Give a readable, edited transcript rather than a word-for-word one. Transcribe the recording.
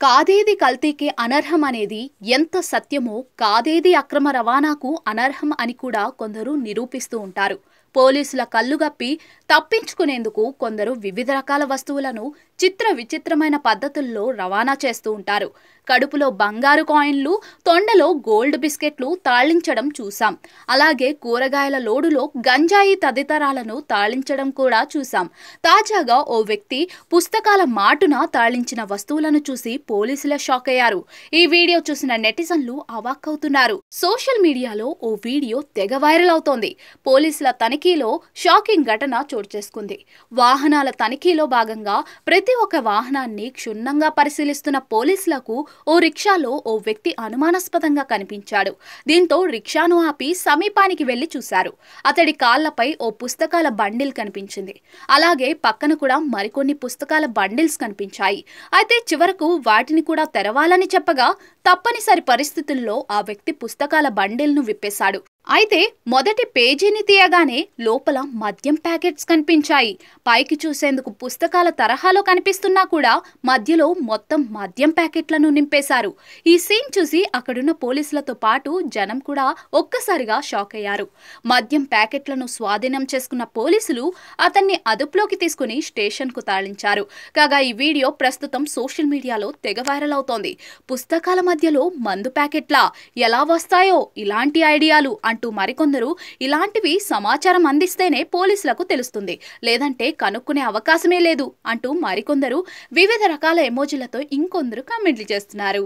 కాదేది కల్తీకి అనర్హం అనేది ఎంత సత్యమో కాదేది అక్రమ రవాణాకు అనర్హం అని కూడా కొందరు నిరూపిస్తూ ఉంటారు. పోలీసుల కళ్ళుగప్పి తప్పించుకునేందుకు కొందరు వివిధ రకాల వస్తువులను చిత్ర విచిత్రమైన పద్ధతుల్లో రవాణా చేస్తూ ఉంటారు. కడుపులో బంగారు కాయిన్లు, తొండలో గోల్డ్ బిస్కెట్లు తాళించడం చూసాం. అలాగే కూరగాయల లోడులో గంజాయి తదితరాలను తాళించడం కూడా చూసాం. తాజాగా ఓ వ్యక్తి పుస్తకాల మాటున తాళించిన వస్తువులను చూసి పోలీసులే షాక్ అయ్యారు. ఈ వీడియో చూసిన నెటిజన్లు అవాక్కవుతున్నారు. సోషల్ మీడియాలో ఓ వీడియో తెగ వైరల్ అవుతోంది. పోలీసుల తనిఖీలో షాకింగ్ ఘటన చోటు చేసుకుంది. వాహనాల తనిఖీలో భాగంగా ప్రతి ఒక్క వాహనాన్ని క్షుణ్ణంగా పరిశీలిస్తున్న పోలీసులకు ఓ రిక్షాలో ఓ వ్యక్తి అనుమానాస్పదంగా కనిపించాడు. దీంతో రిక్షాను ఆపి సమీపానికి వెళ్లి చూశారు. అతడి కాళ్లపై ఓ పుస్తకాల బండిల్ కనిపించింది. అలాగే పక్కన కూడా మరికొన్ని పుస్తకాల బండిల్స్ కనిపించాయి. అయితే చివరకు వాటిని కూడా తెరవాలని చెప్పగా తప్పనిసరి పరిస్థితుల్లో ఆ వ్యక్తి పుస్తకాల బండిల్ ను విప్పేశాడు. అయితే మొదటి పేజీని తీయగానే లోపల మద్యం ప్యాకెట్స్ కనిపించాయి. పైకి చూసేందుకు పుస్తకాల తరహాలో కనిపిస్తున్నా కూడా మధ్యలో మొత్తం మద్యం ప్యాకెట్లను నింపేశారు. ఈ సీన్ చూసి అక్కడున్న పోలీసులతో పాటు జనం కూడా ఒక్కసారిగా షాక్ అయ్యారు. మద్యం ప్యాకెట్లను స్వాధీనం చేసుకున్న పోలీసులు అతన్ని అదుపులోకి తీసుకుని స్టేషన్ కు తాళించారు. కాగా ఈ వీడియో ప్రస్తుతం సోషల్ మీడియాలో తెగ వైరల్ అవుతోంది. పుస్తకాల మధ్యలో మందు ప్యాకెట్లా ఎలా వస్తాయో ఇలాంటి ఐడియాలు అంటూ మరికొందరు ఇలాంటివి సమాచారం అందిస్తేనే పోలీసులకు తెలుస్తుంది, లేదంటే కనుక్కునే అవకాశమే లేదు అంటూ మరికొందరు వివిధ రకాల ఎమోజీలతో ఇంకొందరు కామెంట్లు చేస్తున్నారు.